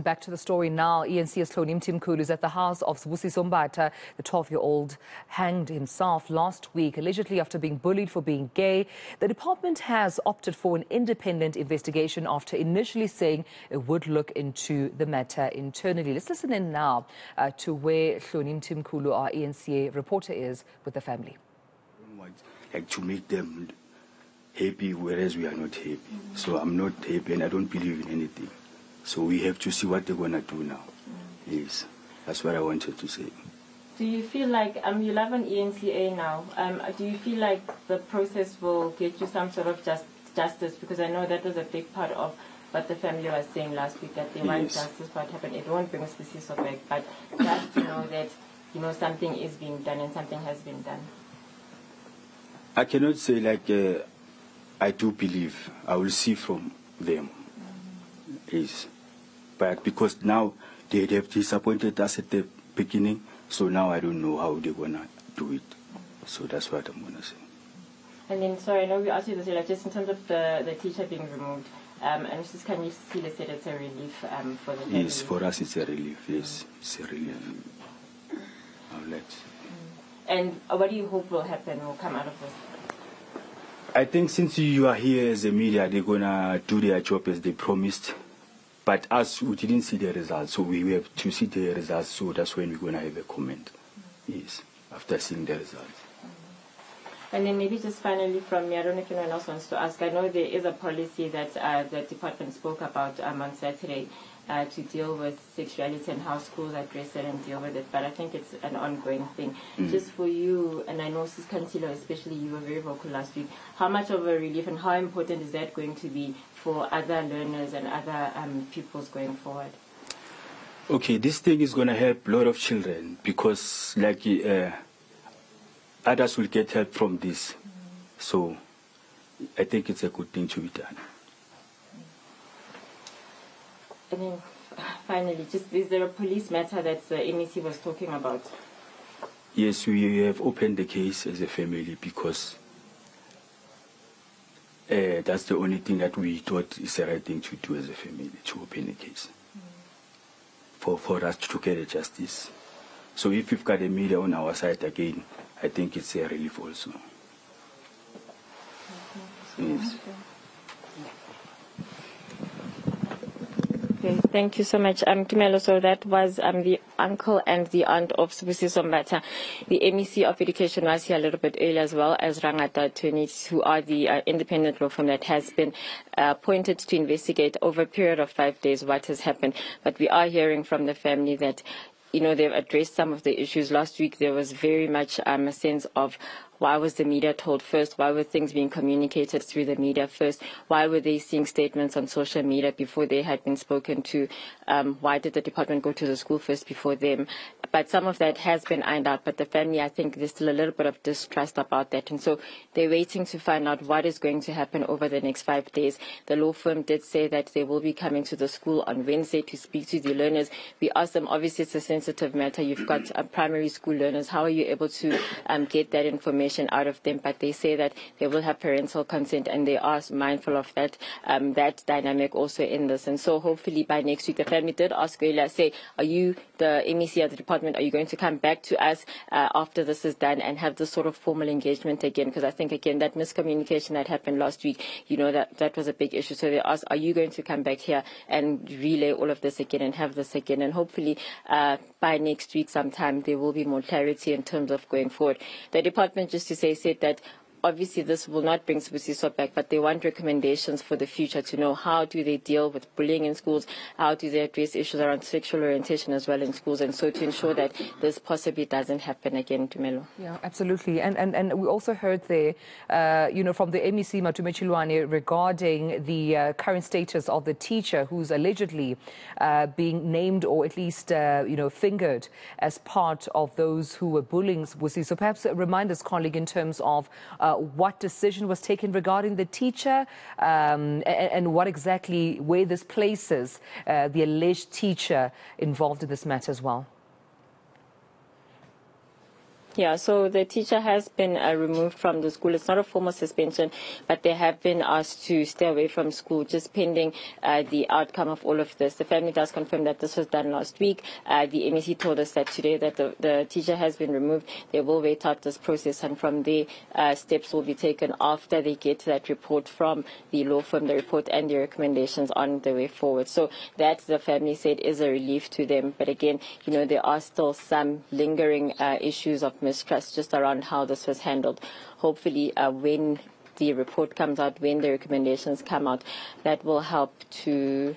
Back to the story now. eNCA's Hloni Mtimkulu is at the house of Sibusiso Mbatha. The 12-year-old hanged himself last week, allegedly after being bullied for being gay. The department has opted for an independent investigation after initially saying it would look into the matter internally. Let's listen in now to where Hloni Mtimkulu, our eNCA reporter, is with the family. I don't want to make them happy, whereas we are not happy. So I'm not happy and I don't believe in anything. So we have to see what they're going to do now. Yes, that's what I wanted to say. Do you feel like, you live on eNCA now, do you feel like the process will get you some sort of justice? Because I know that was a big part of what the family was saying last week, that they want justice for what happened. It won't bring Sibusiso back, but just to know that, something is being done and something has been done. I cannot say I do believe. I will see from them. Yes. But because now they have disappointed us at the beginning, so now I don't know how they're going to do it. So that's what I'm going to say. And then, sorry, I know we asked you this, just in terms of the teacher being removed, and Mrs. Can you see that it's a relief for the family? Yes, for us it's a relief, yes, it's a relief. And what do you hope will happen, will come out of this? I think since you are here as a media, they're going to do their job as they promised. But us, we didn't see the results, so we have to see the results, so that's when we're going to have a comment. Yes, after seeing the results. And then maybe just finally from me, I don't know if anyone else wants to ask, I know there is a policy that the department spoke about on Saturday to deal with sexuality and how schools address it and deal with it, but I think it's an ongoing thing. Just for you, and I know Sis Kansilo, especially you were very vocal last week, how much of a relief and how important is that going to be for other learners and other pupils going forward? Okay, this thing is going to help a lot of children because others will get help from this. So I think it's a good thing to be done. And then finally, is there a police matter that the MEC was talking about? Yes, we have opened the case as a family because that's the only thing that we thought is the right thing to do as a family, to open the case. For us to get a justice. So if we've got the media on our side again, I think it's a relief also. Yes. Okay, thank you so much. Tumelo, so that was the uncle and the aunt of Sibusiso Mbatha. The MEC of Education was here a little bit earlier, as well as Rangata attorneys, who are the independent law firm that has been appointed to investigate over a period of 5 days what has happened. But we are hearing from the family that they've addressed some of the issues. Last week there was very much a sense of why was the media told first? Why were things being communicated through the media first? Why were they seeing statements on social media before they had been spoken to? Why did the department go to the school first before them? But some of that has been ironed out. But the family, I think there's still a little bit of distrust about that. And so they're waiting to find out what is going to happen over the next 5 days. The law firm did say that they will be coming to the school on Wednesday to speak to the learners. We asked them, obviously it's a sensitive matter. You've got primary school learners. How are you able to get that information out of them? But they say that they will have parental consent and they are mindful of that dynamic also in this. And so hopefully by next week, the family did ask earlier, say, are you, the MEC of the department, are you going to come back to us after this is done and have this sort of formal engagement again? Because I think, again, that miscommunication that happened last week, that was a big issue. So they asked, are you going to come back here and relay all of this again and have this again? And hopefully by next week sometime there will be more clarity in terms of going forward. The department, just to say, said that obviously this will not bring Sibusiso back, but they want recommendations for the future to know how do they deal with bullying in schools, how do they address issues around sexual orientation as well in schools, and so to ensure that this possibly doesn't happen again, Tumelo. Yeah, absolutely. And we also heard there, from the MEC Matumechilwane regarding the current status of the teacher who's allegedly being named or at least, fingered as part of those who were bullying Sibusiso. So perhaps remind us, colleague, in terms of what decision was taken regarding the teacher and what exactly, where this places the alleged teacher involved in this matter as well. Yeah, so the teacher has been removed from the school. It's not a formal suspension, but they have been asked to stay away from school just pending the outcome of all of this. The family does confirm that this was done last week. The MEC told us that today that the teacher has been removed. They will wait out this process, and from there, steps will be taken after they get that report from the law firm, the report and the recommendations on the way forward. So that, the family said, is a relief to them. But again, there are still some lingering issues of mistrust just around how this was handled. Hopefully, when the report comes out, when the recommendations come out, that will help the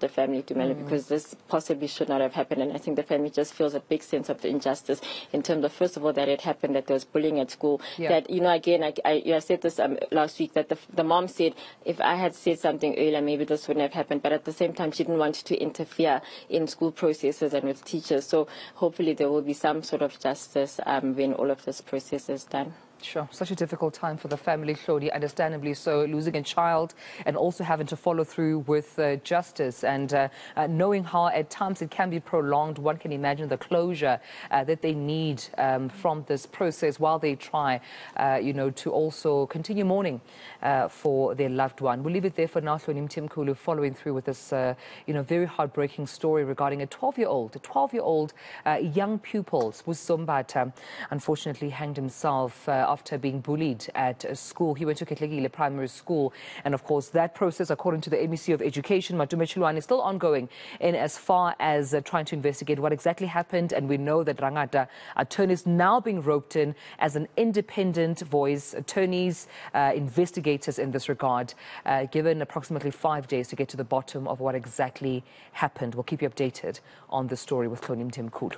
family to manage, because this possibly should not have happened. And I think the family just feels a big sense of the injustice in terms of, first of all, that it happened, that there was bullying at school. Yeah. That, again, I said this last week, that the mom said, if I had said something earlier, maybe this wouldn't have happened. But at the same time, she didn't want to interfere in school processes and with teachers. So hopefully there will be some sort of justice when all of this process is done. Sure. Such a difficult time for the family, Hloni, understandably so, losing a child and also having to follow through with justice, and knowing how at times it can be prolonged. One can imagine the closure that they need from this process while they try, to also continue mourning for their loved one. We'll leave it there for now. Hloni Mtimkulu following through with this, very heartbreaking story regarding a 12-year-old young pupil, Sbusiso, unfortunately hanged himself after being bullied at a school. He went to Ketlekile Primary School, and of course that process, according to the MEC of Education, Madume Chilwane, is still ongoing in as far as trying to investigate what exactly happened. And we know that Rangata attorneys now being roped in as an independent voice, attorneys, investigators in this regard, given approximately 5 days to get to the bottom of what exactly happened. We'll keep you updated on the story with Hloni Mtimkulu.